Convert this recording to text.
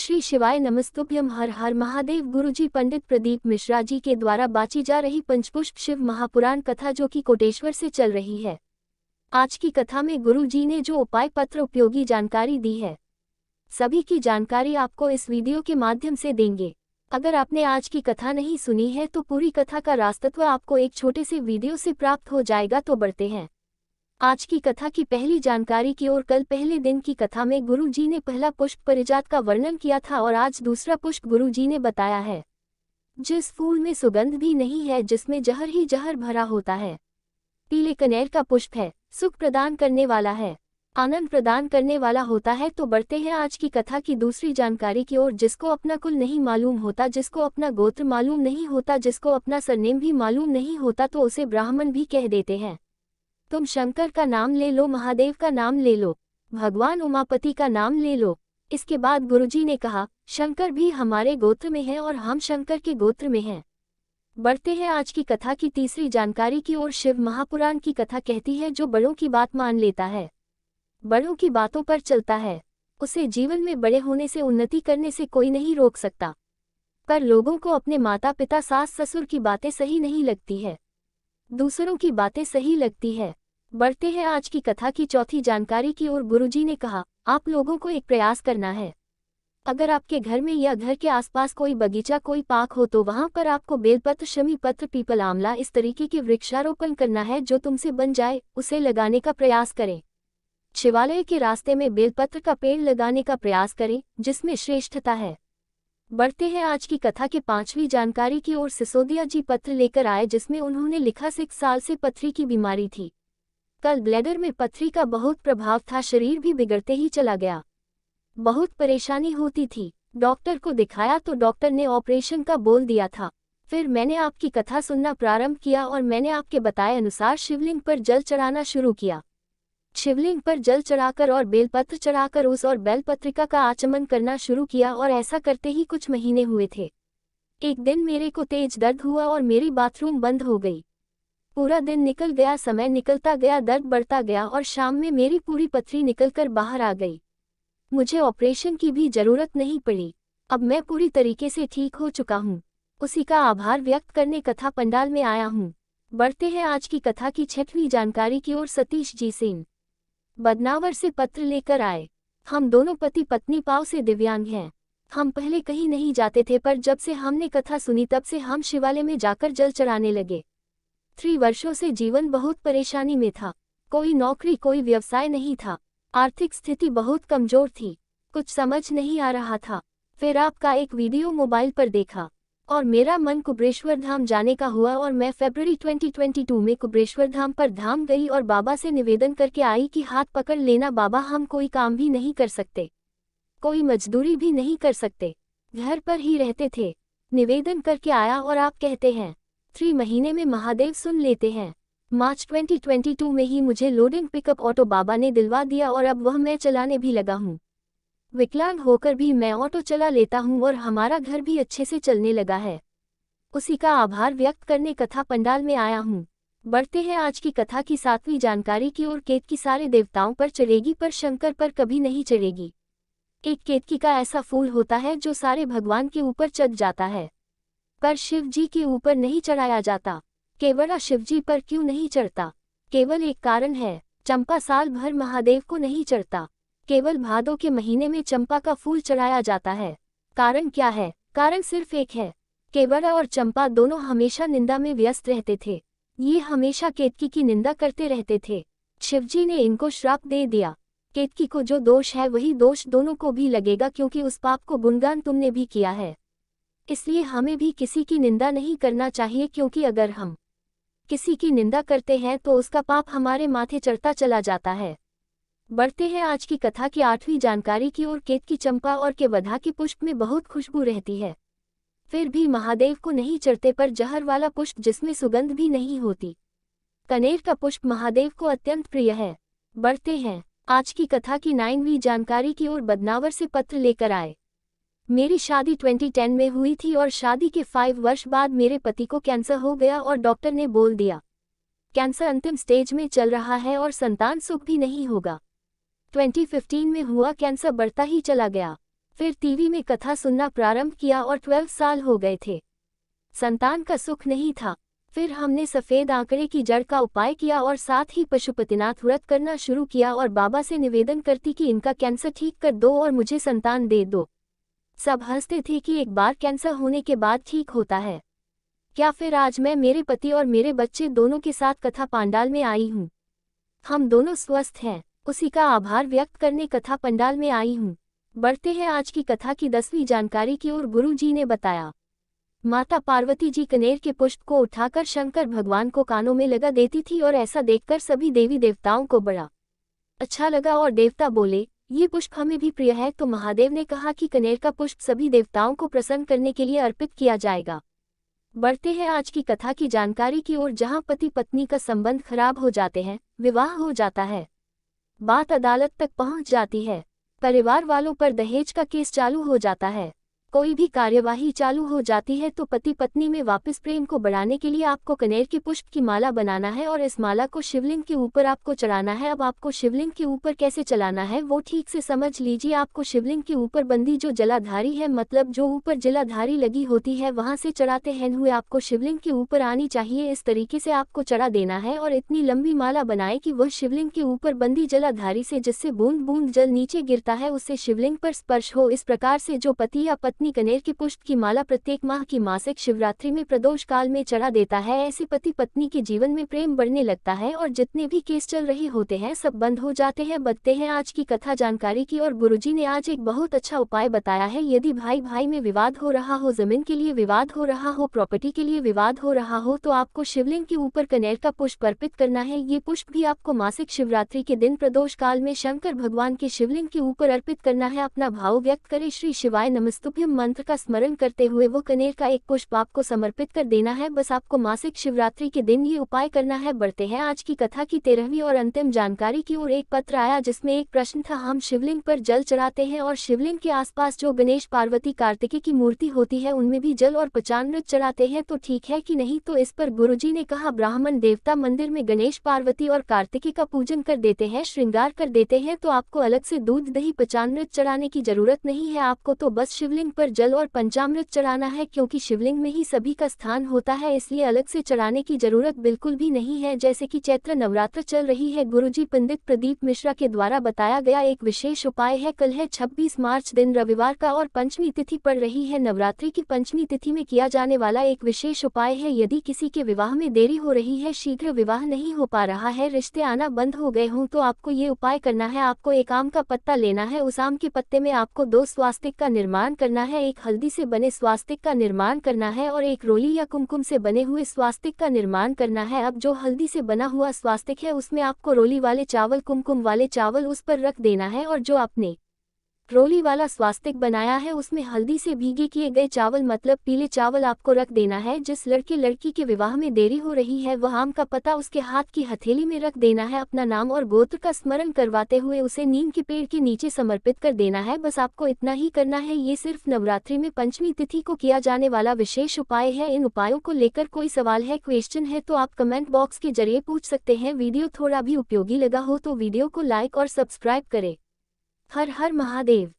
श्री शिवाय नमस्तुभ्यम। हर हर महादेव। गुरुजी पंडित प्रदीप मिश्रा जी के द्वारा बाची जा रही पंचपुष्प शिव महापुराण कथा जो कि कोटेश्वर से चल रही है। आज की कथा में गुरु जी ने जो उपाय पत्र उपयोगी जानकारी दी है, सभी की जानकारी आपको इस वीडियो के माध्यम से देंगे। अगर आपने आज की कथा नहीं सुनी है तो पूरी कथा का रास्तत्व आपको एक छोटे से वीडियो से प्राप्त हो जाएगा। तो बढ़ते हैं आज की कथा की पहली जानकारी की ओर। कल पहले दिन की कथा में गुरु जी ने पहला पुष्प परिजात का वर्णन किया था और आज दूसरा पुष्प गुरु जी ने बताया है, जिस फूल में सुगंध भी नहीं है, जिसमें जहर ही जहर भरा होता है। पीले कनेर का पुष्प है, सुख प्रदान करने वाला है, आनंद प्रदान करने वाला होता है। तो बढ़ते हैं आज की कथा की दूसरी जानकारी की ओर। जिसको अपना कुल नहीं मालूम होता, जिसको अपना गोत्र मालूम नहीं होता, जिसको अपना सरनेम भी मालूम नहीं होता, तो उसे ब्राह्मण भी कह देते हैं। तुम शंकर का नाम ले लो, महादेव का नाम ले लो, भगवान उमापति का नाम ले लो। इसके बाद गुरुजी ने कहा, शंकर भी हमारे गोत्र में है और हम शंकर के गोत्र में हैं। बढ़ते हैं आज की कथा की तीसरी जानकारी की ओर। शिव महापुराण की कथा कहती है, जो बड़ों की बात मान लेता है, बड़ों की बातों पर चलता है, उसे जीवन में बड़े होने से, उन्नति करने से कोई नहीं रोक सकता। पर लोगों को अपने माता पिता सास ससुर की बातें सही नहीं लगती है, दूसरों की बातें सही लगती है। बढ़ते हैं आज की कथा की चौथी जानकारी की ओर। गुरुजी ने कहा, आप लोगों को एक प्रयास करना है। अगर आपके घर में या घर के आसपास कोई बगीचा, कोई पार्क हो तो वहां पर आपको बेलपत्र, शमी पत्र, पीपल, आंवला इस तरीके के वृक्षारोपण करना है। जो तुमसे बन जाए उसे लगाने का प्रयास करें। शिवालय के रास्ते में बेलपत्र का पेड़ लगाने का प्रयास करें, जिसमें श्रेष्ठता है। बढ़ते हैं आज की कथा के पांचवी जानकारी की ओर। सिसोदिया जी पत्र लेकर आए, जिसमें उन्होंने लिखा, 6 साल से पथरी की बीमारी थी। कल ब्लैडर में पथरी का बहुत प्रभाव था, शरीर भी बिगड़ते ही चला गया, बहुत परेशानी होती थी। डॉक्टर को दिखाया तो डॉक्टर ने ऑपरेशन का बोल दिया था। फिर मैंने आपकी कथा सुनना प्रारंभ किया और मैंने आपके बताए अनुसार शिवलिंग पर जल चढ़ाना शुरू किया। शिवलिंग पर जल चढ़ाकर और बेलपत्र चढ़ाकर उस और बेलपत्रिका का आचमन करना शुरू किया और ऐसा करते ही कुछ महीने हुए थे। एक दिन मेरे को तेज दर्द हुआ और मेरी बाथरूम बंद हो गई। पूरा दिन निकल गया, समय निकलता गया, दर्द बढ़ता गया और शाम में मेरी पूरी पथरी निकलकर बाहर आ गई। मुझे ऑपरेशन की भी जरूरत नहीं पड़ी। अब मैं पूरी तरीके से ठीक हो चुका हूँ। उसी का आभार व्यक्त करने कथा पंडाल में आया हूँ। बढ़ते हैं आज की कथा की छठवीं जानकारी की ओर। सतीश जी सेन बदनावर से पत्र लेकर आए। हम दोनों पति पत्नी पाँव से दिव्यांग हैं। हम पहले कहीं नहीं जाते थे, पर जब से हमने कथा सुनी तब से हम शिवालय में जाकर जल चढ़ाने लगे। 3 वर्षों से जीवन बहुत परेशानी में था। कोई नौकरी, कोई व्यवसाय नहीं था। आर्थिक स्थिति बहुत कमजोर थी। कुछ समझ नहीं आ रहा था। फिर आपका एक वीडियो मोबाइल पर देखा और मेरा मन कुबेश्वर धाम जाने का हुआ और मैं फरवरी 2022 में कुबेश्वर धाम पर धाम गई और बाबा से निवेदन करके आई कि हाथ पकड़ लेना बाबा, हम कोई काम भी नहीं कर सकते, कोई मजदूरी भी नहीं कर सकते, घर पर ही रहते थे। निवेदन करके आया और आप कहते हैं 3 महीने में महादेव सुन लेते हैं। मार्च 2022 में ही मुझे लोडिंग पिकअप ऑटो बाबा ने दिलवा दिया और अब वह मैं चलाने भी लगा हूँ। विकलांग होकर भी मैं ऑटो चला लेता हूँ और हमारा घर भी अच्छे से चलने लगा है। उसी का आभार व्यक्त करने कथा पंडाल में आया हूँ। बढ़ते हैं आज की कथा की 7वीं जानकारी की ओर। केतकी सारे देवताओं पर चढ़ेगी पर शंकर पर कभी नहीं चढ़ेगी। एक केतकी का ऐसा फूल होता है जो सारे भगवान के ऊपर चढ़ जाता है, पर शिव जी के ऊपर नहीं चढ़ाया जाता। केवड़ा शिव जी पर क्यों नहीं चढ़ता? केवल एक कारण है, चंपा साल भर महादेव को नहीं चढ़ता। केवल भादों के महीने में चंपा का फूल चढ़ाया जाता है। कारण क्या है? कारण सिर्फ एक है, केवड़ा और चंपा दोनों हमेशा निंदा में व्यस्त रहते थे। ये हमेशा केतकी की निंदा करते रहते थे। शिवजी ने इनको श्राप दे दिया। केतकी को जो दोष है वही दोष दोनों को भी लगेगा, क्योंकि उस पाप को गुणगान तुमने भी किया है। इसलिए हमें भी किसी की निंदा नहीं करना चाहिए, क्योंकि अगर हम किसी की निंदा करते हैं तो उसका पाप हमारे माथे चढ़ता चला जाता है। बढ़ते हैं आज की कथा की 8वीं जानकारी की ओर। केतकी, चंपा और केवड़ा के पुष्प में बहुत खुशबू रहती है, फिर भी महादेव को नहीं चढ़ते, पर जहर वाला पुष्प जिसमें सुगंध भी नहीं होती, कनेर का पुष्प महादेव को अत्यंत प्रिय है। बढ़ते हैं आज की कथा की 9वीं जानकारी की ओर। बदनावर से पत्र लेकर आए। मेरी शादी 2010 में हुई थी और शादी के 5 वर्ष बाद मेरे पति को कैंसर हो गया और डॉक्टर ने बोल दिया कैंसर अंतिम स्टेज में चल रहा है और संतान सुख भी नहीं होगा। 2015 में हुआ, कैंसर बढ़ता ही चला गया। फिर टीवी में कथा सुनना प्रारंभ किया और 12 साल हो गए थे। संतान का सुख नहीं था। फिर हमने सफ़ेद आंकड़े की जड़ का उपाय किया और साथ ही पशुपतिनाथ व्रत करना शुरू किया और बाबा से निवेदन करती कि इनका कैंसर ठीक कर दो और मुझे संतान दे दो। सब हंसते थे कि एक बार कैंसर होने के बाद ठीक होता है क्या। फिर आज मैं मेरे पति और मेरे बच्चे दोनों के साथ कथा पंडाल में आई हूँ। हम दोनों स्वस्थ हैं, उसी का आभार व्यक्त करने कथा पंडाल में आई हूँ। बढ़ते हैं आज की कथा की 10वीं जानकारी की ओर। गुरु जी ने बताया, माता पार्वती जी कनेर के पुष्प को उठाकर शंकर भगवान को कानों में लगा देती थी और ऐसा देखकर सभी देवी देवताओं को बड़ा अच्छा लगा और देवता बोले, ये पुष्प हमें भी प्रिय है। तो महादेव ने कहा कि कनेर का पुष्प सभी देवताओं को प्रसन्न करने के लिए अर्पित किया जाएगा। बढ़ते हैं आज की कथा की जानकारी की ओर, जहां पति पत्नी का संबंध खराब हो जाते हैं, विवाह हो जाता है, बात अदालत तक पहुंच जाती है, परिवार वालों पर दहेज का केस चालू हो जाता है, कोई भी कार्यवाही चालू हो जाती है, तो पति पत्नी में वापस प्रेम को बढ़ाने के लिए आपको कनेर के पुष्प की माला बनाना है और इस माला को शिवलिंग के ऊपर आपको चढ़ाना है। अब आपको शिवलिंग के ऊपर कैसे चलाना है वो ठीक से समझ लीजिए। आपको शिवलिंग के ऊपर बंदी जो जलाधारी है, मतलब जो ऊपर जलाधारी लगी होती है, वहां से चढ़ाते हैं हुए आपको शिवलिंग के ऊपर आनी चाहिए। इस तरीके से आपको चढ़ा देना है और इतनी लंबी माला बनाए कि वह शिवलिंग के ऊपर बंदी जलाधारी से जिससे बूंद बूंद जल नीचे गिरता है उससे शिवलिंग पर स्पर्श हो। इस प्रकार से जो पति या पत्नी कनेर के पुष्प की माला प्रत्येक माह की मासिक शिवरात्रि में प्रदोष काल में चढ़ा देता है, ऐसे पति पत्नी के जीवन में प्रेम बढ़ने लगता है और जितने भी केस चल रहे होते हैं सब बंद हो जाते हैं। बढ़ते हैं आज की कथा जानकारी की और गुरुजी ने आज एक बहुत अच्छा उपाय बताया है। यदि भाई भाई में विवाद हो रहा हो, जमीन के लिए विवाद हो रहा हो, प्रॉपर्टी के लिए विवाद हो रहा हो, तो आपको शिवलिंग के ऊपर कनेर का पुष्प अर्पित करना है। ये पुष्प भी आपको मासिक शिवरात्रि के दिन प्रदोष काल में शंकर भगवान के शिवलिंग के ऊपर अर्पित करना है। अपना भाव व्यक्त करे श्री शिवाय नमस्तुभ्यम मंत्र का स्मरण करते हुए वो कनेर का एक पुष्प आपको समर्पित कर देना है। बस आपको मासिक शिवरात्रि के दिन ये उपाय करना है। बढ़ते हैं आज की कथा की 13वीं और अंतिम जानकारी की ओर। एक पत्र आया जिसमें एक प्रश्न था, हम शिवलिंग पर जल चढ़ाते हैं और शिवलिंग के आसपास जो गणेश पार्वती कार्तिकेय की मूर्ति होती है उनमें भी जल और पंचामृत चढ़ाते हैं, तो ठीक है कि नहीं। तो इस पर गुरुजी ने कहा, ब्राह्मण देवता मंदिर में गणेश पार्वती और कार्तिकेय का पूजन कर देते हैं, श्रृंगार कर देते हैं, तो आपको अलग से दूध दही पंचामृत चढ़ाने की जरूरत नहीं है। आपको तो बस शिवलिंग पर जल और पंचामृत चढ़ाना है, क्योंकि शिवलिंग में ही सभी का स्थान होता है, इसलिए अलग से चढ़ाने की जरूरत बिल्कुल भी नहीं है। जैसे कि चैत्र नवरात्र चल रही है, गुरुजी पंडित प्रदीप मिश्रा के द्वारा बताया गया एक विशेष उपाय है। कल है 26 मार्च दिन रविवार का और पंचमी तिथि पड़ रही है। नवरात्रि की पंचमी तिथि में किया जाने वाला एक विशेष उपाय है। यदि किसी के विवाह में देरी हो रही है, शीघ्र विवाह नहीं हो पा रहा है, रिश्ते आना बंद हो गए हों, तो आपको ये उपाय करना है। आपको एक आम का पत्ता लेना है, उस आम के पत्ते में आपको 2 स्वास्तिक का निर्माण करना है, एक हल्दी से बने स्वास्तिक का निर्माण करना है और एक रोली या कुमकुम से बने हुए स्वास्तिक का निर्माण करना है। अब जो हल्दी से बना हुआ स्वास्तिक है उसमें आपको रोली वाले चावल, कुमकुम वाले चावल उस पर रख देना है और जो आपने रोली वाला स्वास्तिक बनाया है उसमें हल्दी से भीगे किए गए चावल, मतलब पीले चावल आपको रख देना है। जिस लड़के लड़की के विवाह में देरी हो रही है वह आम का पत्ता उसके हाथ की हथेली में रख देना है, अपना नाम और गोत्र का स्मरण करवाते हुए उसे नीम के पेड़ के नीचे समर्पित कर देना है। बस आपको इतना ही करना है। ये सिर्फ नवरात्रि में पंचमी तिथि को किया जाने वाला विशेष उपाय है। इन उपायों को लेकर कोई सवाल है, क्वेश्चन है, तो आप कमेंट बॉक्स के जरिए पूछ सकते हैं। वीडियो थोड़ा भी उपयोगी लगा हो तो वीडियो को लाइक और सब्सक्राइब करें। हर हर महादेव।